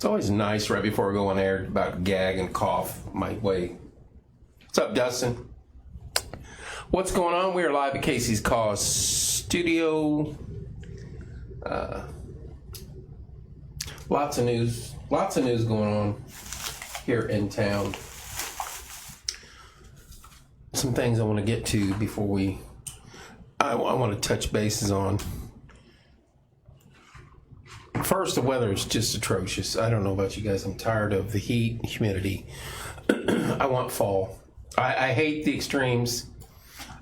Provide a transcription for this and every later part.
It's always nice right before we go on air about gag and cough my way. What's up, Dustin? What's going on? We are live at Casey's Cause Studio. Lots of news going on here in town. Some things I want to get to before I want to touch bases on. First, the weather is just atrocious. I don't know about you guys. I'm tired of the heat and humidity. I want fall. I hate the extremes.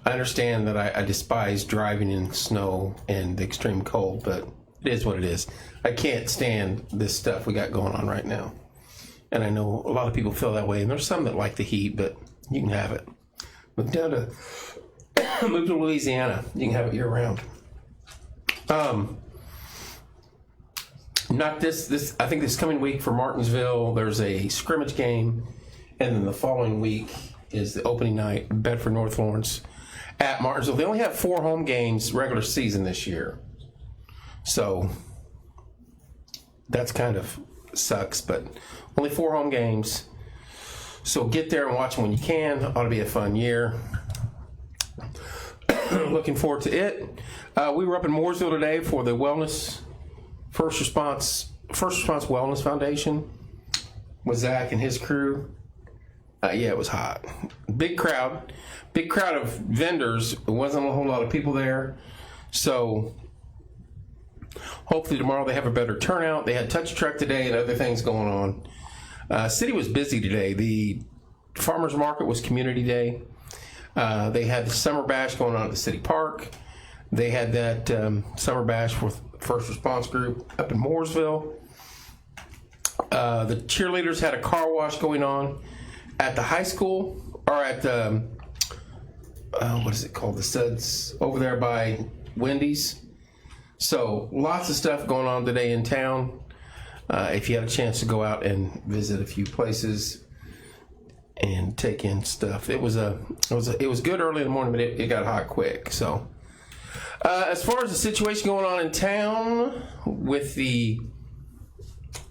I understand that I despise driving in snow and the extreme cold, but it is what it is. I can't stand this stuff we got going on right now. And I know a lot of people feel that way, and there's some that like the heat, but you can have it. Move to Louisiana. You can have it year round. Not this. I think this coming week for Martinsville, there's a scrimmage game, and then the following week is the opening night, Bedford North Lawrence at Martinsville. They only have 4 home games regular season this year, so that's kind of sucks. But only 4 home games, so get there and watch them when you can. Ought to be a fun year. Looking forward to it. We were up in Mooresville today for the First Response Wellness Foundation with Zach and his crew. Yeah, it was hot. Big crowd of vendors. There wasn't a whole lot of people there. So hopefully tomorrow they have a better turnout. They had touch truck today and other things going on. City was busy today. The farmers market was community day. They had the summer bash going on at the city park. They had that summer bash with First Response Group up in Mooresville. The cheerleaders had a car wash going on at the high school, or at the, what is it called? The Suds over there by Wendy's. So lots of stuff going on today in town. If you had a chance to go out and visit a few places and take in stuff, it was good early in the morning, but it got hot quick. So as far as the situation going on in town with the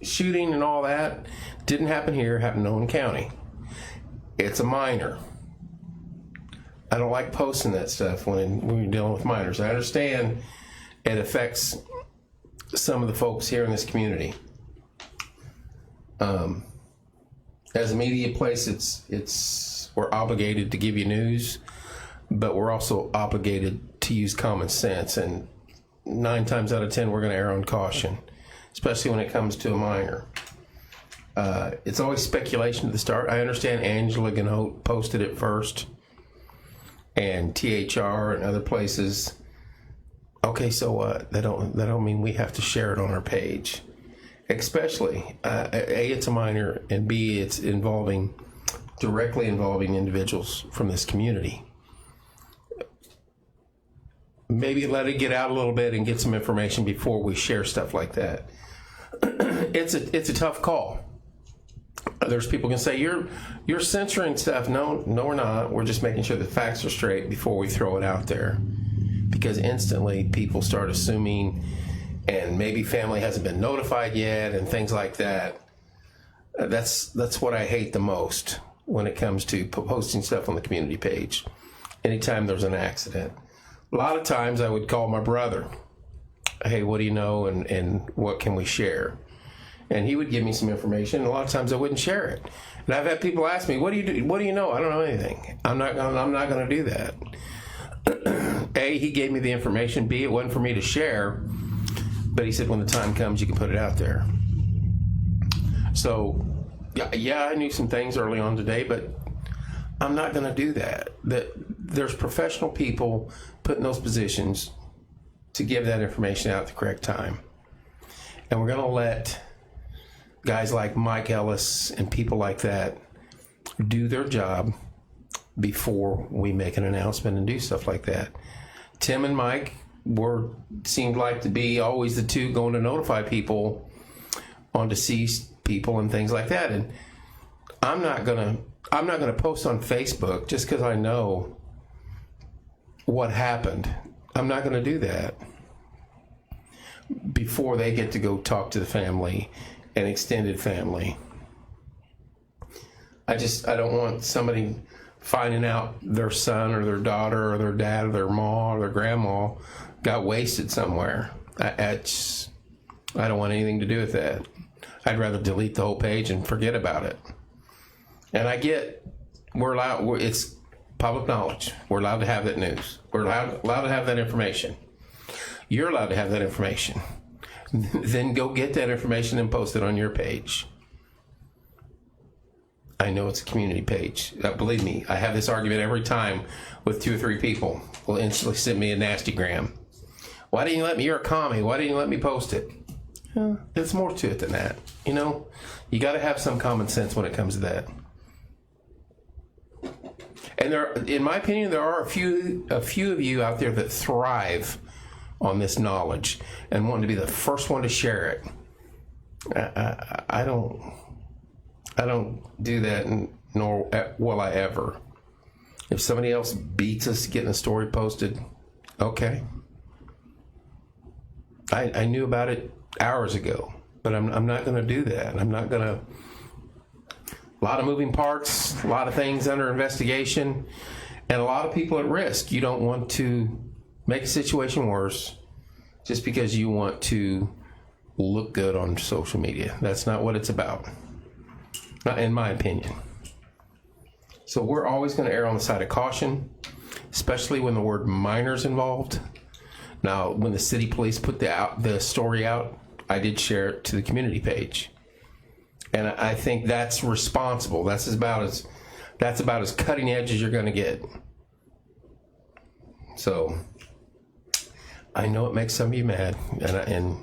shooting and all that, didn't happen here, happened in Owen County. It's a minor. I don't like posting that stuff when we're dealing with minors. I understand it affects some of the folks here in this community. As a media place, we're obligated to give you news, but we're also obligated to use common sense. And 9 times out of 10, we're going to err on caution, especially when it comes to a minor. It's always speculation to the start. I understand Angela Ganote posted it first, and THR and other places. Okay, so what? That don't mean we have to share it on our page. Especially, A, it's a minor, and B, it's directly involving individuals from this community. Maybe let it get out a little bit and get some information before we share stuff like that. It's a tough call. There's people can say you're censoring stuff. No, we're not. We're just making sure the facts are straight before we throw it out there, because instantly people start assuming, and maybe family hasn't been notified yet, and things like that. That's what I hate the most when it comes to posting stuff on the community page. Anytime there's an accident, a lot of times I would call my brother. Hey, what do you know, and what can we share? And he would give me some information. A lot of times I wouldn't share it. And I've had people ask me, "What do you do? What do you know?" I don't know anything. I'm not going to do that. A, he gave me the information. B, it wasn't for me to share. But he said, when the time comes, you can put it out there. So, yeah, I knew some things early on today, but I'm not going to do that. There's professional people put in those positions to give that information out at the correct time. And we're going to let guys like Mike Ellis and people like that do their job before we make an announcement and do stuff like that. Tim and Mike seemed like to be always the two going to notify people on deceased people and things like that. And I'm not gonna post on Facebook just because I know what happened. I'm not gonna do that before they get to go talk to the family and extended family. I don't want somebody finding out their son or their daughter or their dad or their ma or their grandma got wasted somewhere. I don't want anything to do with that. I'd rather delete the whole page and forget about it. And I get it's public knowledge. We're allowed to have that news. We're allowed to have that information. You're allowed to have that information. Then go get that information and post it on your page. I know it's a community page. Believe me, I have this argument every time with 2 or 3 people will instantly send me a nasty gram. Why didn't you let me? You're a commie. Why didn't you let me post it? There's more to it than that. You know, you got to have some common sense when it comes to that. And in my opinion, there are a few of you out there that thrive on this knowledge and want to be the first one to share it. I don't do that, nor will I ever. If somebody else beats us getting a story posted, okay. I knew about it hours ago, but I'm not going to do that. I'm not going to. A lot of moving parts, a lot of things under investigation, and a lot of people at risk. You don't want to make a situation worse just because you want to look good on social media. That's not what it's about, not in my opinion. So we're always going to err on the side of caution, especially when the word minor's involved. Now, when the city police put the story out, I did share it to the community page. And I think that's responsible. That's about as cutting edge as you're going to get. So I know it makes some of you mad, and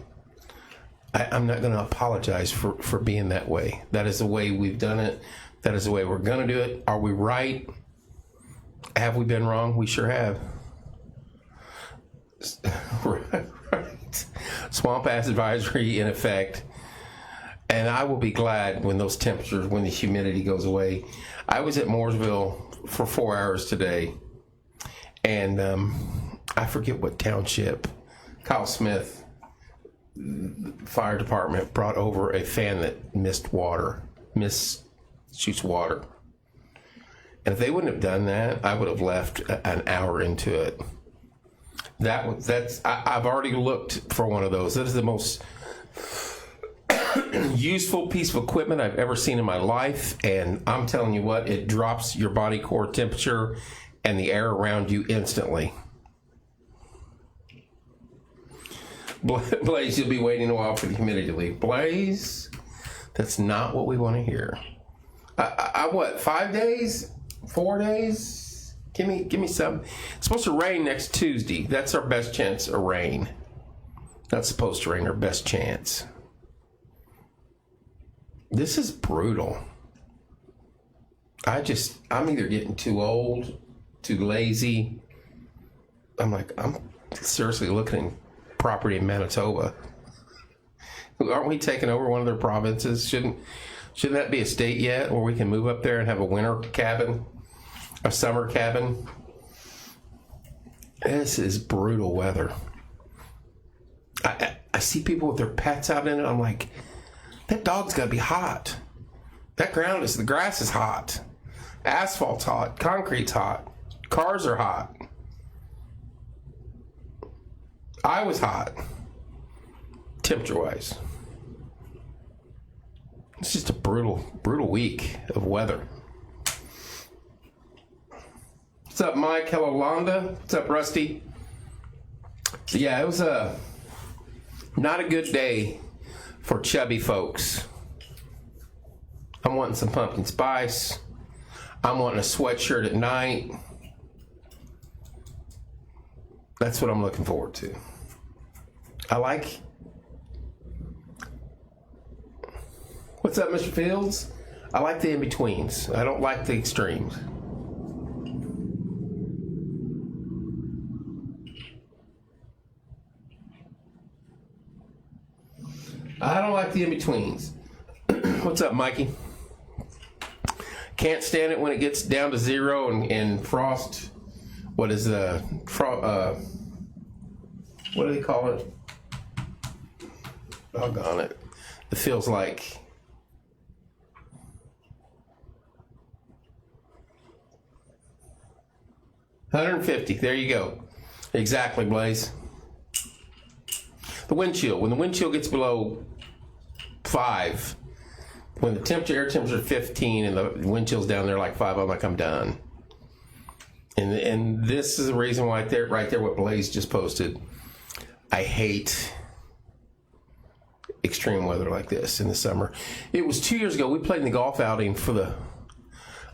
I'm not going to apologize for being that way. That is the way we've done it. That is the way we're going to do it. Are we right? Have we been wrong? We sure have. Right. Swamp ass advisory in effect. And I will be glad when those temperatures, when the humidity goes away. I was at Mooresville for 4 hours today, and I forget what township. Kyle Smith Fire Department brought over a fan that shoots water. And if they wouldn't have done that, I would have left an hour into it. I've already looked for one of those. That is the most useful piece of equipment I've ever seen in my life, and I'm telling you what, it drops your body core temperature and the air around you instantly. Blaze, you'll be waiting a while for the humidity to leave. Blaze, that's not what we want to hear. What, 5 days? 4 days? Give me some. It's supposed to rain next Tuesday. That's our best chance of rain. Not supposed to rain, our best chance. This is brutal. I'm either getting too old, too lazy. I'm seriously looking at property in Manitoba. Aren't we taking over one of their provinces? Shouldn't that be a state yet, where we can move up there and have a winter cabin, a summer cabin? This is brutal weather. I see people with their pets out in it. I'm like, that dog's got to be hot. The grass is hot. Asphalt's hot. Concrete's hot. Cars are hot. I was hot. Temperature-wise. It's just a brutal week of weather. What's up, Mike? Hello, Londa. What's up, Rusty? Yeah, it was not a good day for chubby folks. I'm wanting some pumpkin spice. I'm wanting a sweatshirt at night. That's what I'm looking forward to. What's up, Mr. Fields? I like the in-betweens. I don't like the extremes. I don't like the in-betweens. What's up, Mikey? Can't stand it when it gets down to 0 and frost. What is what do they call it? Doggone it. It feels like 150. There you go. Exactly, Blaze. The wind chill. When the wind chill gets below 5, when the air temperature is 15 and the wind chill's down there like 5, I'm like, I'm done. And this is the reason why right there what Blaze just posted. I hate extreme weather like this in the summer. It was 2 years ago. We played in the golf outing for the...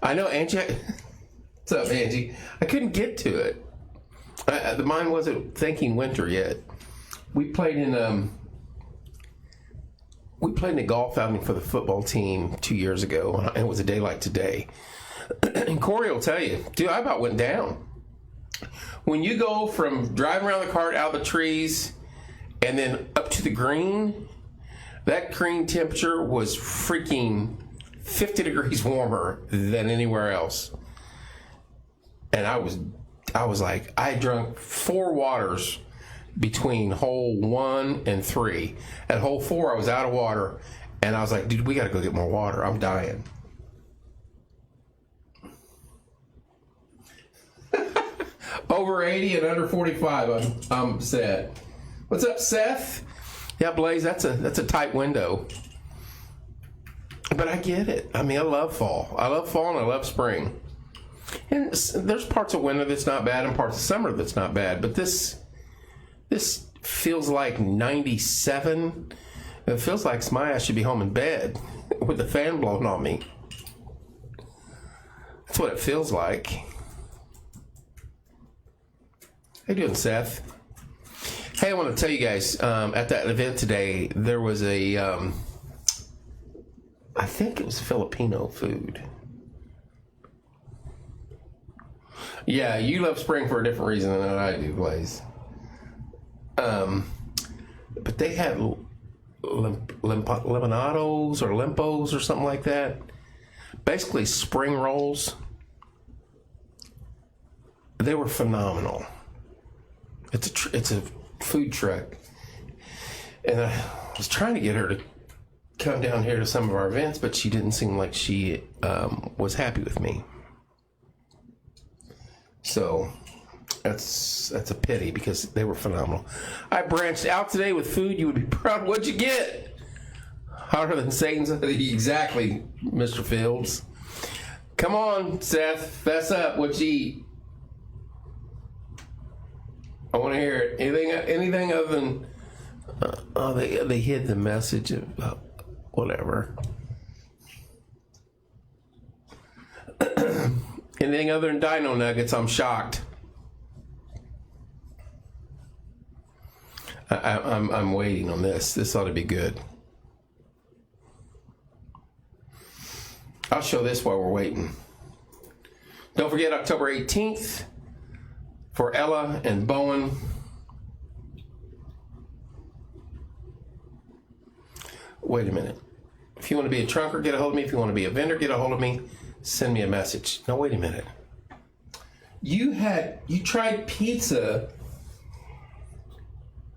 I know, Angie... What's up, Angie? I couldn't get to it. The mind wasn't thinking winter yet. We played in a golf outing for the football team 2 years ago, and it was a day like today. And Corey will tell you, dude, I about went down. When you go from driving around the cart, out of the trees, and then up to the green, that green temperature was freaking 50 degrees warmer than anywhere else. And I was like, I drank 4 waters between hole 1 and 3. At hole 4, I was out of water, and I was like, dude, we got to go get more water. I'm dying. Over 80 and under 45, I'm set. What's up, Seth? Yeah, Blaze, that's a tight window. But I get it. I mean, I love fall. I love fall and I love spring. And there's parts of winter that's not bad and parts of summer that's not bad. But this feels like 97. It feels like my ass should be home in bed with the fan blowing on me. That's what it feels like. How you doing, Seth? Hey, I want to tell you guys, at that event today, there was a, I think it was Filipino food. Yeah, you love spring for a different reason than I do, Blaze. But they had lemonados or limpos or something like that. Basically, spring rolls. They were phenomenal. It's a food truck, and I was trying to get her to come down here to some of our events, but she didn't seem like she was happy with me. So that's a pity because they were phenomenal. I branched out today with food. You would be proud. What'd you get? Harder than Satan's. Exactly, Mr. Fields. Come on, Seth. Fess up. What'd you eat? I want to hear it. Anything other than they hid the message of whatever. Anything other than dino nuggets, I'm shocked. I'm waiting on this. This ought to be good. I'll show this while we're waiting. Don't forget October 18th. For Ella and Bowen. Wait a minute. If you want to be a trunker, get a hold of me. If you want to be a vendor, get a hold of me. Send me a message. Now, wait a minute. You tried pizza.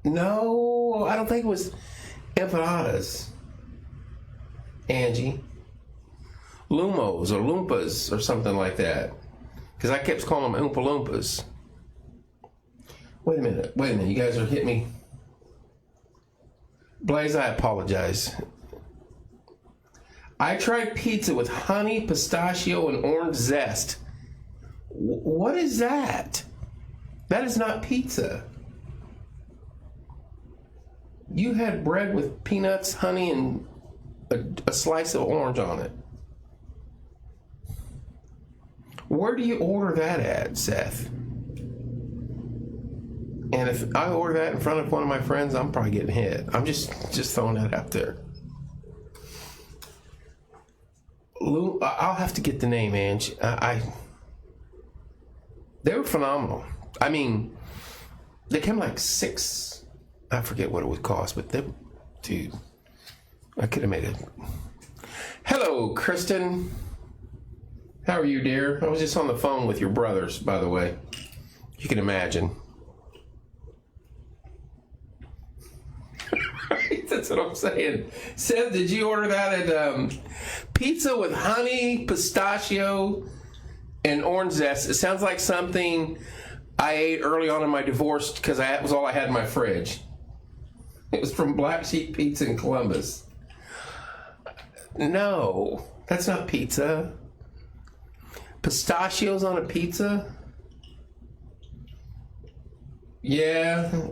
No, I don't think it was empanadas. Angie. Lumos or Loompas or something like that. Because I kept calling them Oompa Loompas. Wait a minute. You guys are hitting me. Blaze, I apologize. I tried pizza with honey, pistachio, and orange zest. What is that? That is not pizza. You had bread with peanuts, honey, and a slice of orange on it. Where do you order that at, Seth? And if I order that in front of one of my friends, I'm probably getting hit. I'm just throwing that out there. I'll have to get the name, Ange. They were phenomenal. I mean, they came like 6. I forget what it would cost, but dude, I could have made it. Hello, Kristen. How are you, dear? I was just on the phone with your brothers, by the way. You can imagine. That's what I'm saying. Seth, did you order that at pizza with honey, pistachio, and orange zest? It sounds like something I ate early on in my divorce because that was all I had in my fridge. It was from Black Sheep Pizza in Columbus. No, that's not pizza. Pistachios on a pizza? Yeah.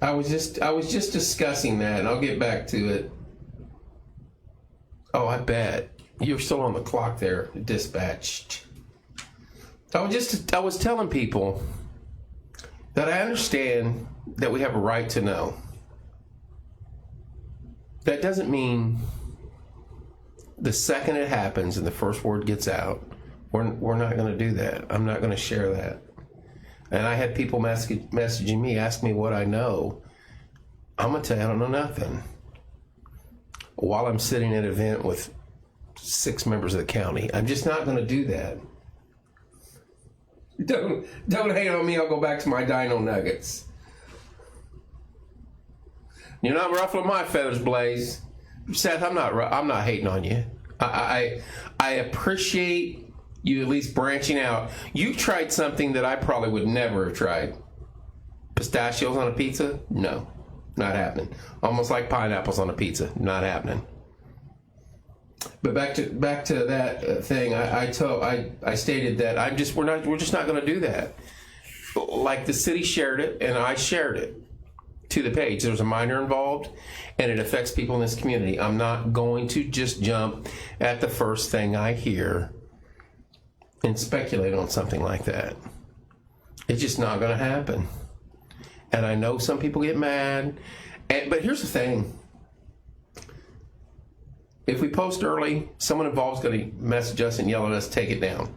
I was just discussing that, and I'll get back to it. Oh, I bet. You're still on the clock there, dispatched. I was telling people that I understand that we have a right to know. That doesn't mean the second it happens and the first word gets out, we're not going to do that. I'm not going to share that. And I had people messaging me, asking me what I know. I'm going to tell you I don't know nothing. While I'm sitting at an event with 6 members of the county, I'm just not going to do that. Don't hate on me. I'll go back to my dino nuggets. You're not ruffling my feathers, Blaze. Seth, I'm not hating on you. I appreciate you at least branching out. You've tried something that I probably would never have tried. Pistachios on a pizza? No, not happening. Almost like pineapples on a pizza? Not happening. But back to that thing. I stated that we're just not going to do that. Like the city shared it, and I shared it to the page. There's a minor involved, and it affects people in this community. I'm not going to just jump at the first thing I hear and speculate on something like that. It's just not going to happen. And I know some people get mad, but here's the thing. If we post early, someone involved is going to message us and yell at us, take it down.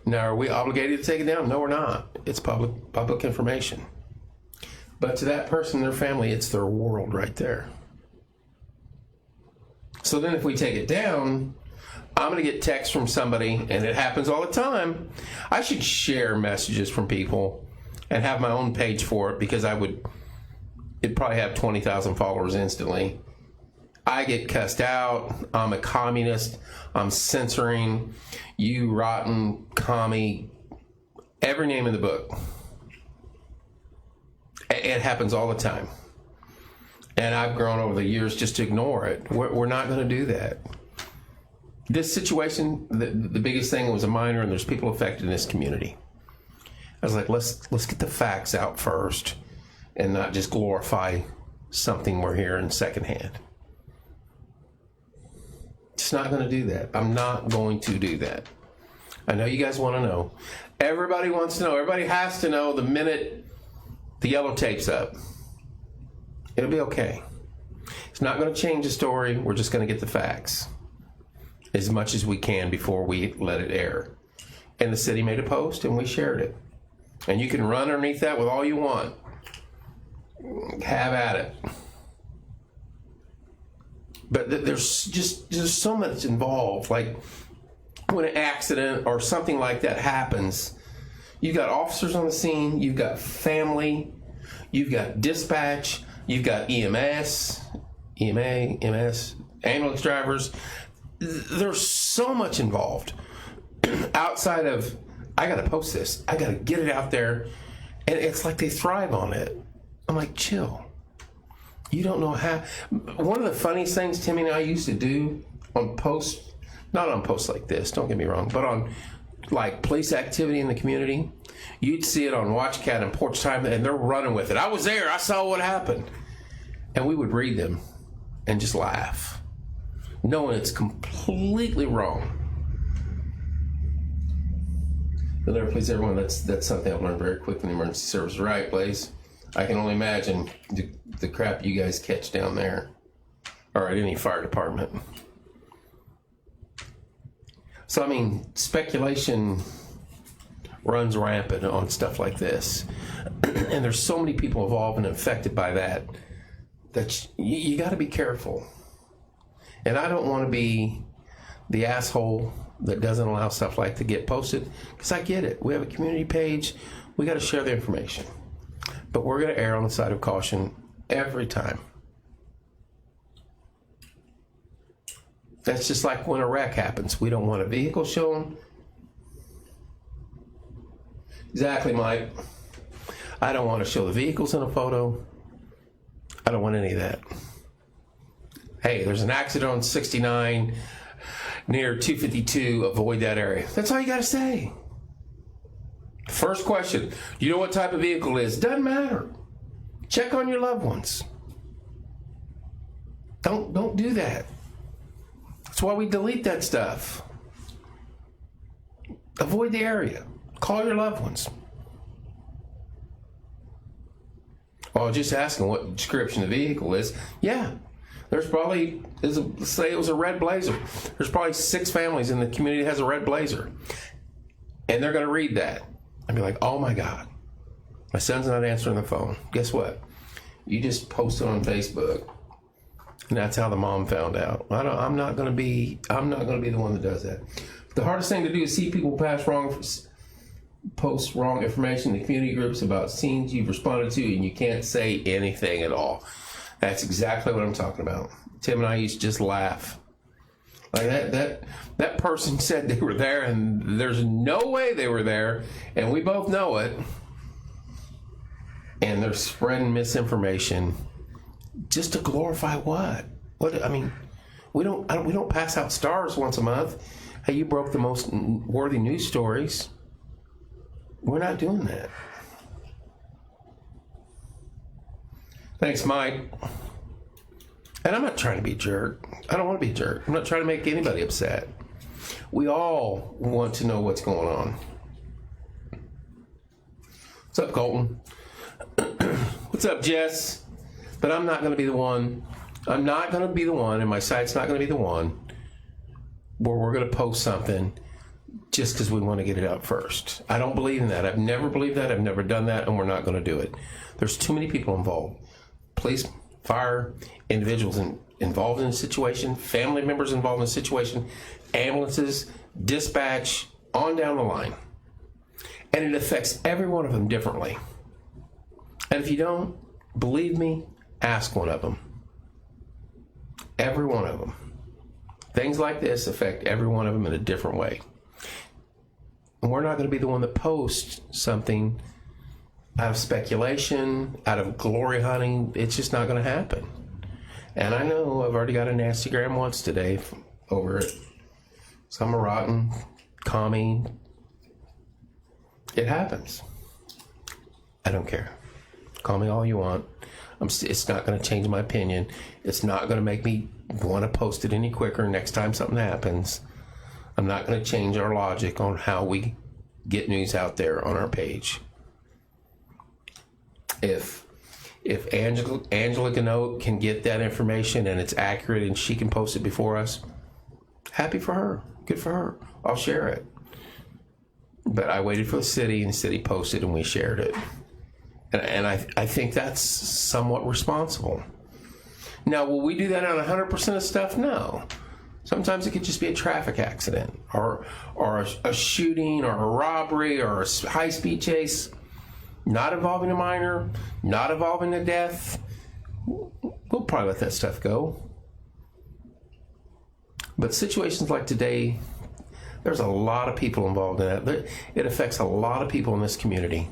Now, are we obligated to take it down? No, we're not. It's public information. But to that person and their family, it's their world right there. So then if we take it down, I'm going to get text from somebody, and it happens all the time. I should share messages from people and have my own page for it, because it'd probably have 20,000 followers instantly. I get cussed out. I'm a communist. I'm censoring. You rotten commie. Every name in the book. It happens all the time. And I've grown over the years just to ignore it. We're not going to do that. This situation, the biggest thing was a minor, and there's people affected in this community. I was like, let's get the facts out first and not just glorify something we're hearing secondhand. Just not going to do that. I'm not going to do that. I know you guys want to know. Everybody wants to know. Everybody has to know the minute the yellow tape's up. It'll be okay. It's not going to change the story. We're just going to get the facts as much as we can before we let it air. And the city made a post, and we shared it. And you can run underneath that with all you want. Have at it. But there's so much involved. Like when an accident or something like that happens, you've got officers on the scene, you've got family, you've got dispatch, you've got EMS, ambulance drivers. There's so much involved outside of, I got to post this, I got to get it out there. And it's like they thrive on it. I'm like, chill. You don't know how. One of the funniest things Timmy and I used to do on posts, not on posts like this, don't get me wrong, but on like police activity in the community, you'd see it on WatchCat and Porch Time, and they're running with it. I was there. I saw what happened. And we would read them and just laugh, knowing it's completely wrong. But there, please, everyone, that's something I've learned very quickly in emergency service. Right, Blaze? I can only imagine the crap you guys catch down there or at any fire department. So, I mean, speculation runs rampant on stuff like this. And there's so many people involved and affected by that you got to be careful. And I don't want to be the asshole that doesn't allow stuff like to get posted, because I get it. We have a community page. We got to share the information. But we're going to err on the side of caution every time. That's just like when a wreck happens. We don't want a vehicle shown. Exactly, Mike. I don't want to show the vehicles in a photo. I don't want any of that. Hey, there's an accident on 69 near 252. Avoid that area. That's all you got to say. First question. You know what type of vehicle it is? Doesn't matter. Check on your loved ones. Don't do that. That's why we delete that stuff. Avoid the area. Call your loved ones. Well, just asking what description the vehicle is. Yeah, there's probably, let's say it was a red Blazer. There's probably 6 families in the community that has a red Blazer. And they're going to read that and be like, oh my God, my son's not answering the phone. Guess what? You just posted on Facebook. And that's how the mom found out. I'm not going to be the one that does that. The hardest thing to do is see people post wrong information in community groups about scenes you've responded to, and you can't say anything at all. That's exactly what I'm talking about. Tim and I used to just laugh. Like that person said they were there, and there's no way they were there, and we both know it. And they're spreading misinformation. Just to glorify what? I mean, we don't pass out stars once a month. Hey, you broke the most worthy news stories. We're not doing that. Thanks, Mike. And I'm not trying to be a jerk. I don't want to be a jerk. I'm not trying to make anybody upset. We all want to know what's going on. What's up, Colton? What's up, Jess? But I'm not going to be the one. I'm not going to be the one, and my site's not going to be the one where we're going to post something just because we want to get it out first. I don't believe in that. I've never believed that. I've never done that, and we're not going to do it. There's too many people involved. Police, fire, individuals involved in the situation, family members involved in the situation, ambulances, dispatch, on down the line. And it affects every one of them differently. And if you don't believe me, ask one of them. Every one of them. Things like this affect every one of them in a different way. And we're not going to be the one that posts something out of speculation, out of glory hunting. It's just not going to happen. And I know I've already got a nasty gram once today over it. Some are rotten, commie. It happens. I don't care. Call me all you want. It's not going to change my opinion. It's not going to make me want to post it any quicker next time something happens. I'm not going to change our logic on how we get news out there on our page. If Angela Gannot can get that information and it's accurate and she can post it before us, happy for her. Good for her. I'll share it. But I waited for the city, and the city posted, and we shared it. And I think that's somewhat responsible. Now, will we do that on 100% of stuff? No. Sometimes it could just be a traffic accident or a shooting or a robbery or a high-speed chase, not involving a minor, not involving a death. We'll probably let that stuff go. But situations like today, there's a lot of people involved in that. It affects a lot of people in this community.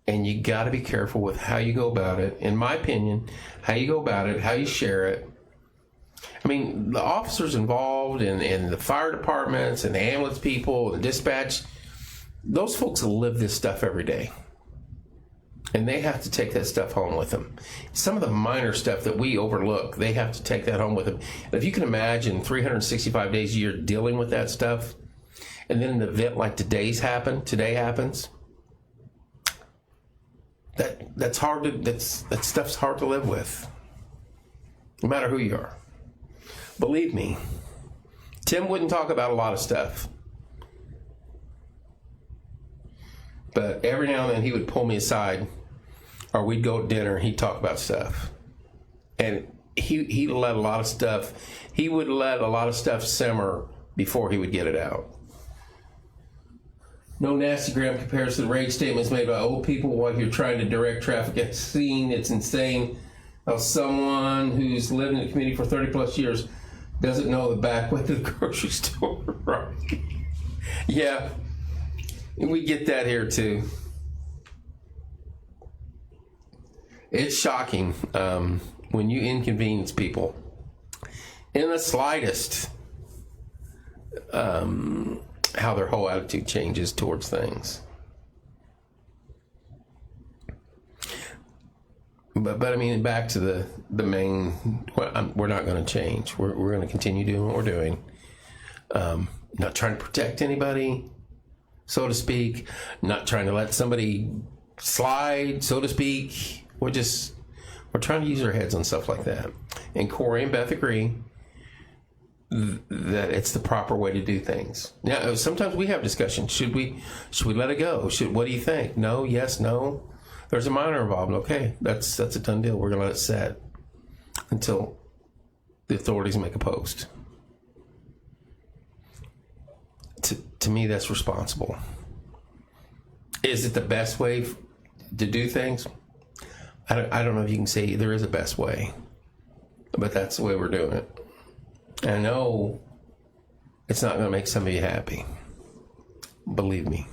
And you got to be careful with how you go about it. In my opinion, how you go about it, how you share it. I mean, the officers involved and the fire departments and the ambulance people and dispatch, those folks live this stuff every day. And they have to take that stuff home with them. Some of the minor stuff that we overlook, they have to take that home with them. And if you can imagine 365 days a year dealing with that stuff, and then an event like today happens, that's hard to, that stuff's hard to live with, no matter who you are. Believe me, Tim wouldn't talk about a lot of stuff, but every now and then he would pull me aside, or we'd go to dinner and he'd talk about stuff, and he let a lot of stuff. He would let a lot of stuff simmer before he would get it out. No nasty gram comparison to rage statements made by old people while you're trying to direct traffic at a scene. It's insane how someone who's lived in the community for 30 plus years doesn't know the back way to the grocery store. Right? Yeah, we get that here too. It's shocking when you inconvenience people in the slightest, how their whole attitude changes towards things. But I mean, back to the main, we're not going to change. We're going to continue doing what we're doing. Not trying to protect anybody, so to speak. Not trying to let somebody slide, so to speak. We're trying to use our heads on stuff like that. And Corey and Beth agree that it's the proper way to do things. Now, sometimes we have discussions. Should we let it go? What do you think? No, yes, no. There's a minor involved. Okay, that's a done deal. We're gonna let it set until the authorities make a post. To me, that's responsible. Is it the best way to do things? I don't know if you can say there is a best way, but that's the way we're doing it. And I know it's not going to make somebody happy. Believe me.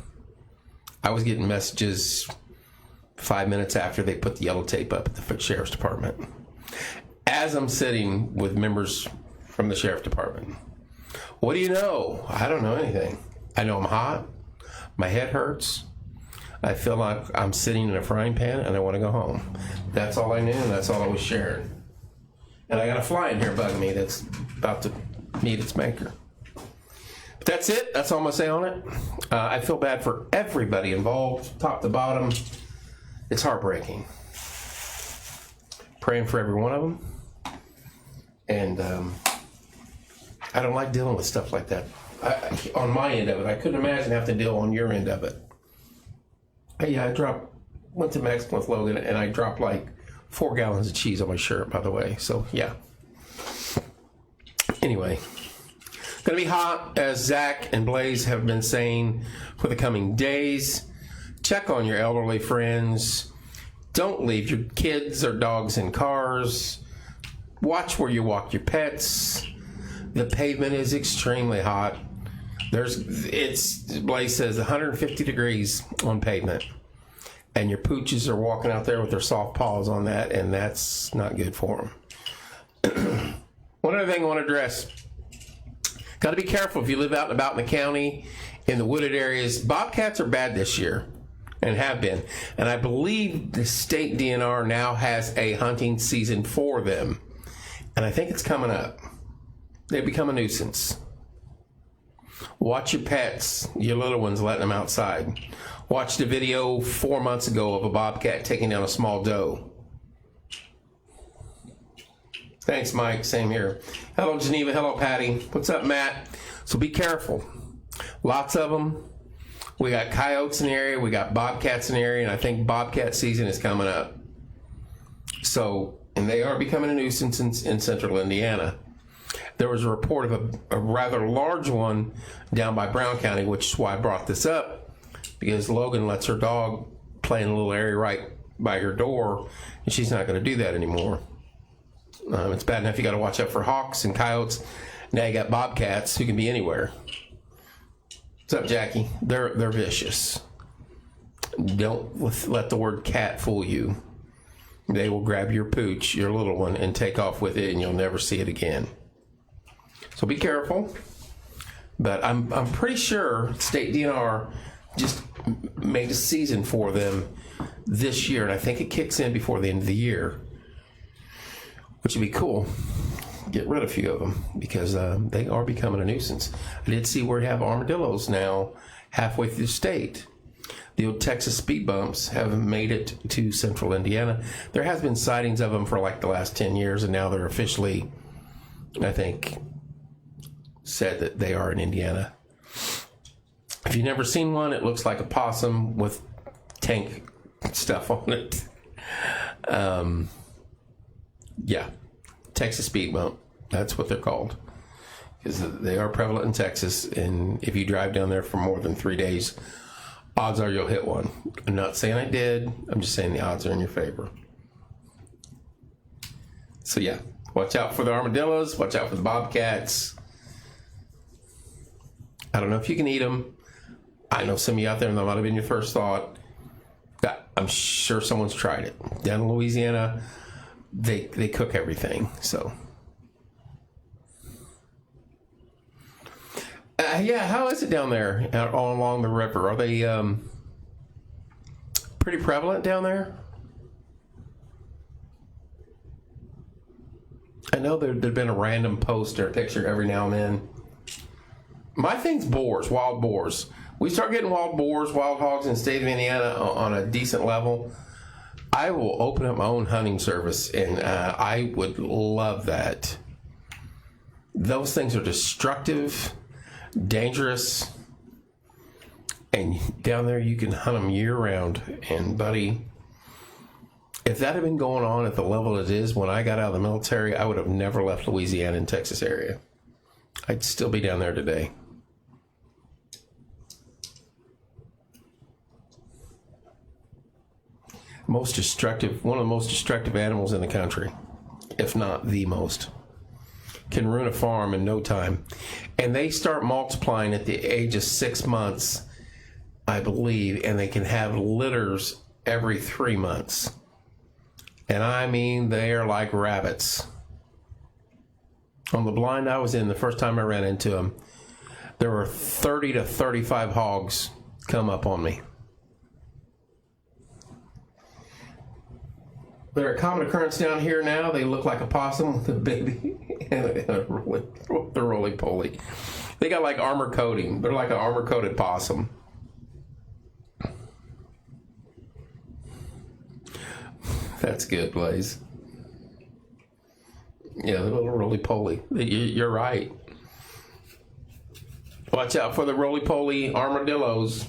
I was getting messages 5 minutes after they put the yellow tape up at the sheriff's department, as I'm sitting with members from the sheriff's department. What do you know? I don't know anything. I know I'm hot. My head hurts. I feel like I'm sitting in a frying pan and I want to go home. That's all I knew, and that's all I was sharing. And I got a fly in here bugging me that's about to meet its maker. But that's it. That's all I'm going to say on it. I feel bad for everybody involved, top to bottom. It's heartbreaking. Praying for every one of them. And I don't like dealing with stuff like that. On my end of it, I couldn't imagine having to deal on your end of it. I went to Mexico with Logan, and I dropped like 4 gallons of cheese on my shirt, by the way. So, yeah. Anyway, going to be hot, as Zach and Blaze have been saying for the coming days. Check on your elderly friends. Don't leave your kids or dogs in cars. Watch where you walk your pets. The pavement is extremely hot. Blaze says 150 degrees on pavement. And your pooches are walking out there with their soft paws on that, and that's not good for them. One other thing I want to address. Got to be careful if you live out and about in the county, in the wooded areas. Bobcats are bad this year, and have been. And I believe the state DNR now has a hunting season for them. And I think it's coming up. They become a nuisance. Watch your pets, your little ones, letting them outside. Watched a video 4 months ago of a bobcat taking down a small doe. Thanks, Mike. Same here. Hello, Geneva. Hello, Patty. What's up, Matt? So be careful. Lots of them. We got coyotes in the area. We got bobcats in the area. And I think bobcat season is coming up. So, and they are becoming a nuisance in central Indiana. There was a report of a rather large one down by Brown County, which is why I brought this up, because Logan lets her dog play in a little area right by her door, and she's not going to do that anymore. It's bad enough you got to watch out for hawks and coyotes. Now you got bobcats who can be anywhere. What's up, Jackie? They're vicious. Don't let the word cat fool you. They will grab your pooch, your little one, and take off with it, and you'll never see it again. So be careful. But I'm pretty sure state DNR just made a season for them this year, and I think it kicks in before the end of the year, which would be cool. Get rid of a few of them, because they are becoming a nuisance. I did see where you have armadillos now halfway through the state. The old Texas speed bumps have made it to central Indiana. There has been sightings of them for like the last 10 years, and now they're officially, I think, said that they are in Indiana. If you've never seen one, it looks like a possum with tank stuff on it. Yeah, Texas speed bump. That's what they're called. Because they are prevalent in Texas, and if you drive down there for more than 3 days odds are you'll hit one. I'm not saying I did. I'm just saying the odds are in your favor. So yeah, watch out for the armadillos. Watch out for the bobcats. I don't know if you can eat them. I know some of you out there, and that might have been your first thought. I'm sure someone's tried it. Down in Louisiana, they cook everything. So yeah, how is it down there all along the river? Are they pretty prevalent down there? I know there'd been a random post or a picture every now and then. My thing's boars, wild boars. We start getting wild boars, wild hogs in the state of Indiana on a decent level, I will open up my own hunting service, and I would love that. Those things are destructive, dangerous, and down there you can hunt them year round. And buddy, if that had been going on at the level it is when I got out of the military, I would have never left Louisiana and Texas area. I'd still be down there today. One of the most destructive animals in the country, if not the most. Can ruin a farm in no time. And they start multiplying at the age of 6 months, I believe, and they can have litters every 3 months. And I mean, they are like rabbits. On the blind I was in, the first time I ran into them, there were 30 to 35 hogs come up on me. They're a common occurrence down here now. They look like a possum with a baby and a roly-poly. They got like armor coating. They're like an armor-coated possum. That's good, Blaze. Yeah, they're a little roly-poly. You're right. Watch out for the roly-poly armadillos.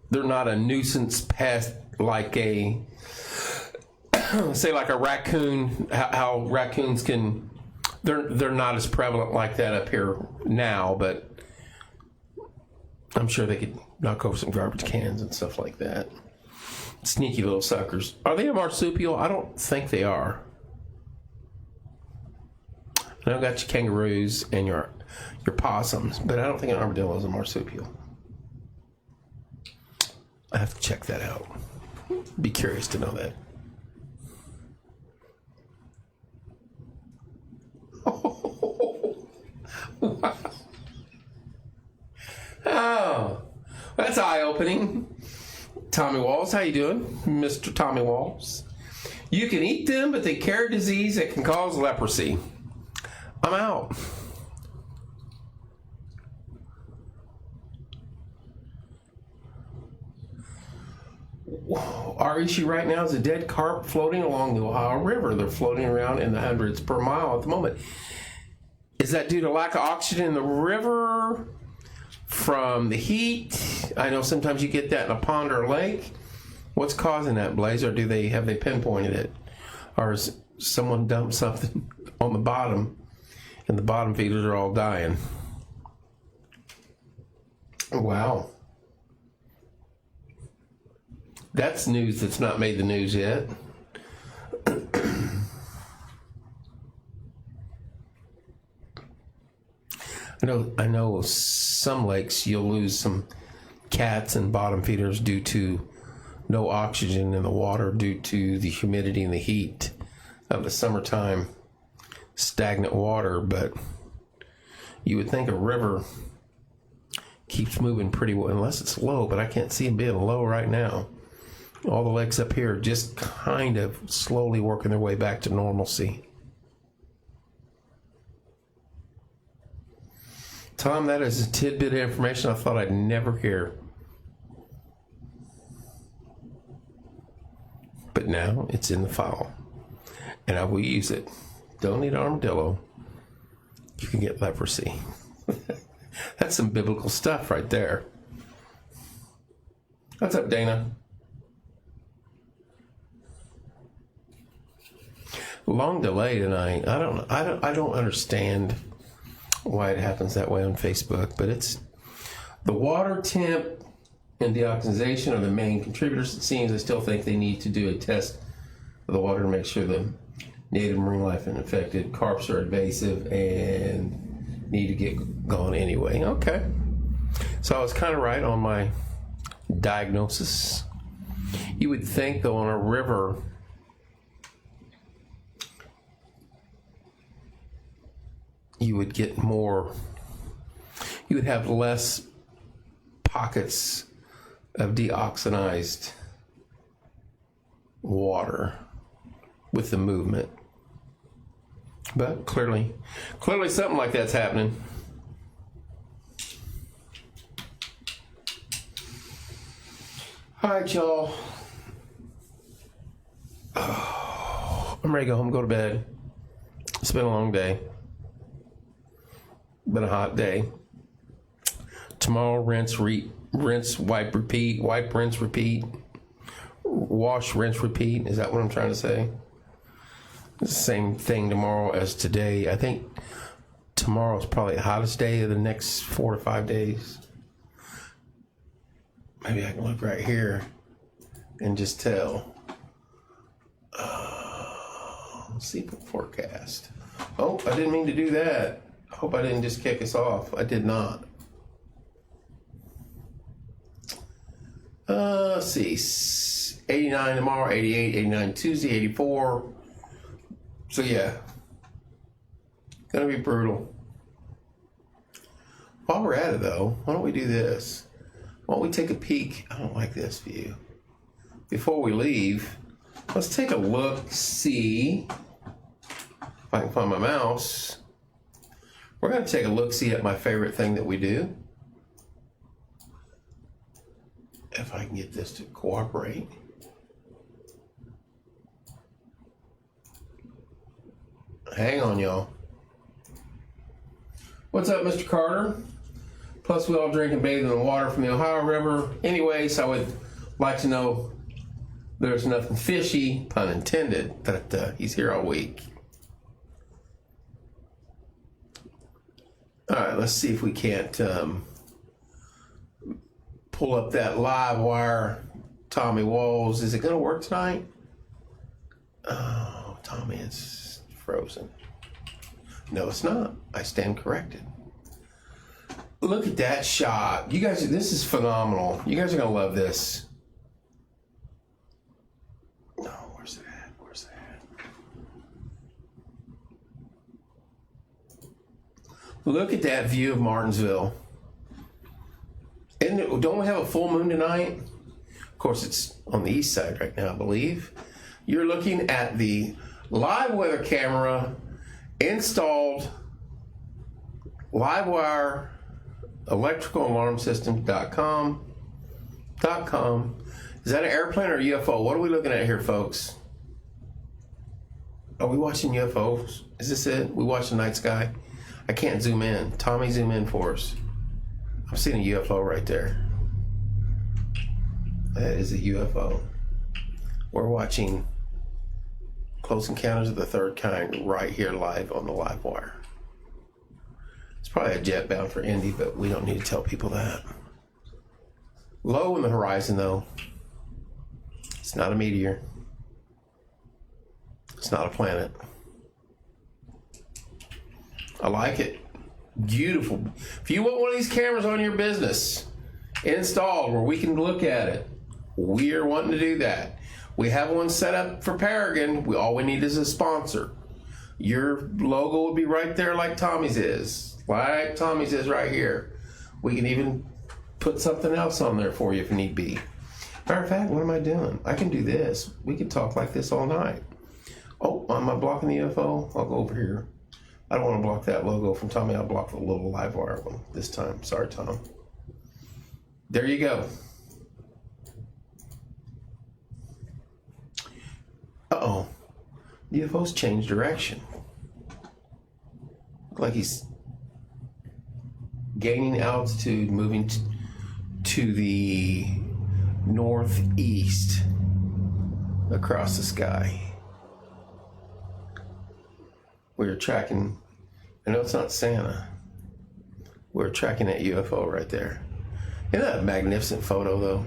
They're not a nuisance pest like a, say, like a raccoon. How raccoons can, they're not as prevalent like that up here now, but I'm sure they could knock over some garbage cans and stuff like that. Sneaky little suckers. Are they a marsupial? I don't think they are. I know I got your kangaroos and your possums, but I don't think an armadillo is a marsupial. I have to check that out. Be curious to know that. Oh, that's eye-opening. Tommy Walls, how you doing, Mr. Tommy Walls? You can eat them, but they carry disease that can cause leprosy. I'm out. Our issue right now is a dead carp floating along the Ohio River. They're floating around in the hundreds per mile at the moment. Is that due to lack of oxygen in the river? From the heat? I know sometimes you get that in a pond or a lake. What's causing that, Blaze? Or have they pinpointed it? Or has someone dumped something on the bottom and the bottom feeders are all dying? Wow. That's news that's not made the news yet. I know some lakes you'll lose some cats and bottom feeders due to no oxygen in the water due to the humidity and the heat of the summertime stagnant water, but you would think a river keeps moving pretty well, unless it's low, but I can't see it being low right now. All the lakes up here are just kind of slowly working their way back to normalcy. Tom, that is a tidbit of information I thought I'd never hear. But now it's in the file, and I will use it. Don't eat armadillo. You can get leprosy. That's some biblical stuff right there. What's up, Dana? Long delay tonight. I don't understand why it happens that way on Facebook, but it's the water temp and deoxygenation are the main contributors. It seems I still think they need to do a test of the water to make sure the native marine life is infected. Carps are invasive and need to get gone anyway. Okay. So I was kind of right on my diagnosis. You would think, though, on a river, you would get more, you would have less pockets of deoxygenized water with the movement. But clearly something like that's happening. All right, y'all. Oh, I'm ready to go home, go to bed. It's been a long day. Been a hot day. Tomorrow, rinse, wipe, repeat. Wipe, rinse, repeat. Wash, rinse, repeat. Is that what I'm trying to say? It's the same thing tomorrow as today. I think tomorrow's probably the hottest day of the next 4 to 5 days. Maybe I can look right here and just tell. Sequel forecast. Oh, I didn't mean to do that. I hope I didn't just kick us off. I did not. Let's see. 89 tomorrow, 88, 89 Tuesday, 84. So yeah. Gonna be brutal. While we're at it though, why don't we do this? Why don't we take a peek? I don't like this view. Before we leave, let's take a look, see if I can find my mouse. We're going to take a look-see at my favorite thing that we do. If I can get this to cooperate. Hang on, y'all. What's up, Mr. Carter? Plus, we all drink and bathe in the water from the Ohio River. Anyways, I would like to know there's nothing fishy, pun intended, that he's here all week. All right, let's see if we can't pull up that live wire. Tommy Walls. Is it going to work tonight? Oh, Tommy, it's frozen. No, it's not. I stand corrected. Look at that shot. You guys, this is phenomenal. You guys are going to love this. No, where's that? Where's that? Look at that view of Martinsville. Don't we have a full moon tonight? Of course, it's on the east side right now, I believe. You're looking at the live weather camera installed live wire electrical alarm system.com. Is that an airplane or a UFO? What are we looking at here, folks? Are we watching UFOs? Is this it? We watch the night sky? I can't zoom in. Tommy, zoom in for us. I'm seeing a UFO right there. That is a UFO. We're watching Close Encounters of the Third Kind right here live on the live wire. It's probably a jet bound for Indy, but we don't need to tell people that. Low in the horizon, though. It's not a meteor. It's not a planet. I like it. Beautiful. If you want one of these cameras on your business installed where we can look at it, we are wanting to do that. We have one set up for Paragon. All we need is a sponsor. Your logo would be right there like Tommy's is. Like Tommy's is right here. We can even put something else on there for you if need be. Matter of fact, what am I doing? I can do this. We can talk like this all night. Oh, am I blocking the UFO? I'll go over here. I don't want to block that logo from Tommy. I'll block the little live wire one this time. Sorry, Tom. There you go. Uh-oh. The UFO's changed direction. Look like he's gaining altitude, moving to the northeast across the sky. We're tracking. I know it's not Santa. We're tracking that UFO right there. Isn't that a magnificent photo, though?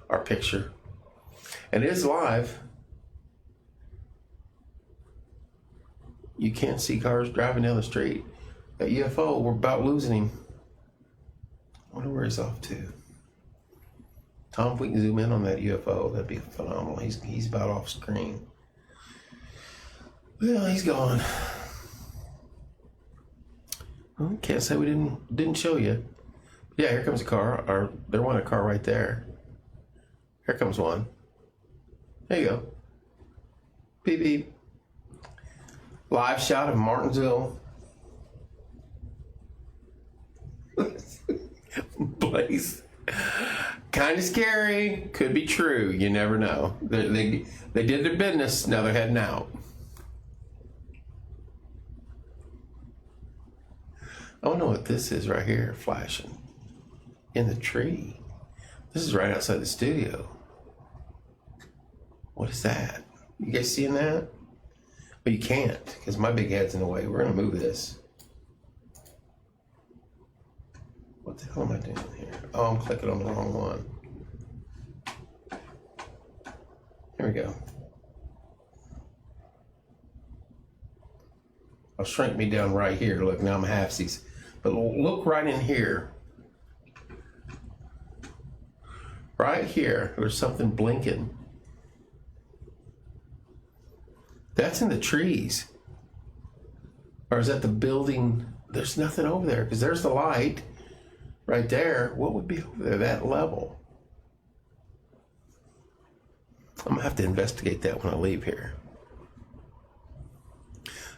Our picture. And it is live. You can't see cars driving down the street. That UFO, we're about losing him. I wonder where he's off to. Tom, if we can zoom in on that UFO, that'd be phenomenal. He's about off screen. Well, he's gone. Well, can't say we didn't show you. Yeah, here comes a car. Or there went a car right there. Here comes one. There you go. Beep beep. Live shot of Martinsville. Place. Kind of scary. Could be true. You never know. They did their business. Now they're heading out. I don't know what this is right here flashing in the tree. This is right outside the studio. What is that? You guys seeing that? But you can't because my big head's in the way. We're going to move this. What the hell am I doing here? Oh, I'm clicking on the wrong one. Here we go. I'll shrink me down right here. Look, now I'm halfsies. But look right in here. Right here, there's something blinking. That's in the trees. Or is that the building? There's nothing over there because there's the light right there. What would be over there, that level? I'm going to have to investigate that when I leave here.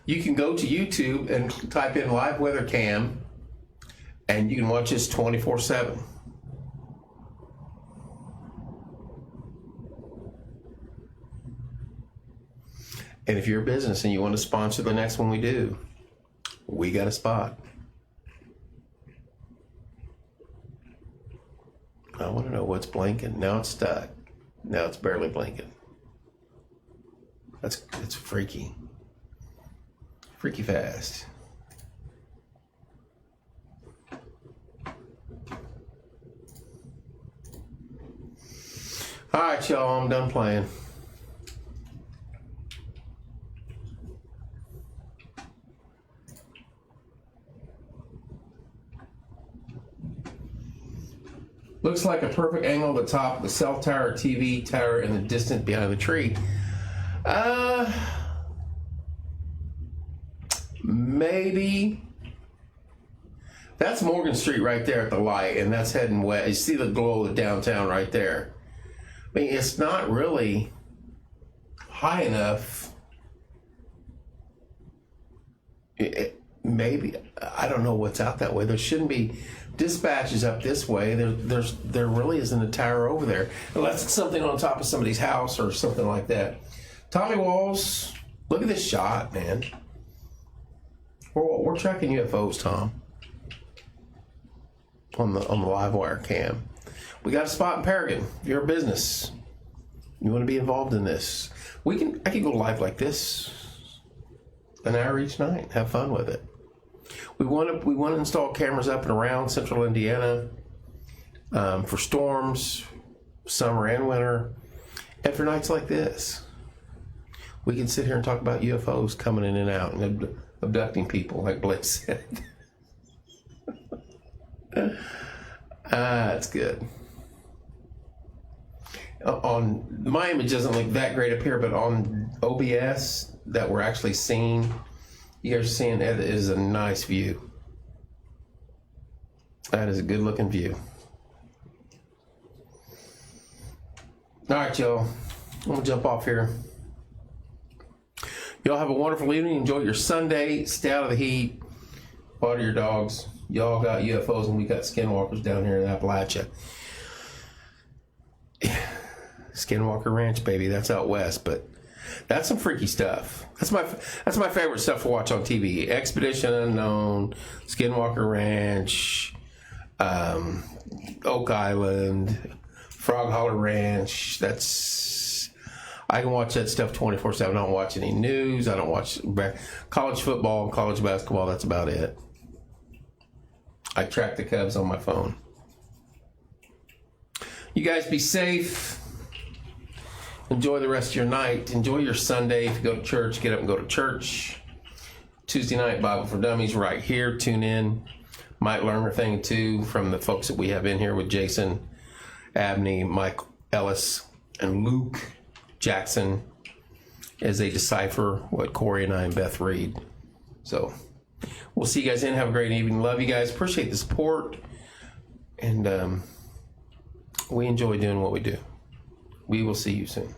You can go to YouTube and type in live weather cam and you can watch this 24/7. And if you're a business and you want to sponsor the next one we do, we got a spot. I want to know what's blinking. Now it's stuck. Now it's barely blinking. It's freaky. Freaky fast. All right, y'all, I'm done playing. Looks like a perfect angle at the top of the cell tower, TV tower, in the distance behind the tree. Maybe. That's Morgan Street right there at the light, and that's heading west. You see the glow of the downtown right there. I mean, it's not really high enough. Maybe, I don't know what's out that way. There shouldn't be dispatches up this way. There really isn't a tower over there, unless it's something on top of somebody's house or something like that. Tommy Walls, look at this shot, man. We're tracking UFOs, Tom, on the live wire cam. We got a spot in Paragon. If you're a business, you want to be involved in this, I can go live like this an hour each night. Have fun with it. We want to install cameras up and around central Indiana for storms, summer and winter, and for nights like this. We can sit here and talk about UFOs coming in and out and abducting people, like Blake said. That's good. On my image doesn't look that great up here, but on OBS that we're actually seeing, you guys are seeing that it is a nice view. That is a good looking view. All right, y'all. I'm gonna jump off here. Y'all have a wonderful evening. Enjoy your Sunday. Stay out of the heat. Water your dogs. Y'all got UFOs and we got skinwalkers down here in Appalachia. Skinwalker Ranch, baby. That's out west, but that's some freaky stuff. That's my favorite stuff to watch on TV. Expedition Unknown, Skinwalker Ranch, Oak Island, Frog Holler Ranch. I can watch that stuff 24/7. I don't watch any news. I don't watch college football, college basketball. That's about it. I track the Cubs on my phone. You guys be safe. Enjoy the rest of your night. Enjoy your Sunday. If you go to church, get up and go to church. Tuesday night, Bible for Dummies right here. Tune in. Might learn a thing or two from the folks that we have in here with Jason, Abney, Mike Ellis, and Luke Jackson as they decipher what Corey and I and Beth read. So we'll see you guys in. Have a great evening. Love you guys. Appreciate the support. And we enjoy doing what we do. We will see you soon.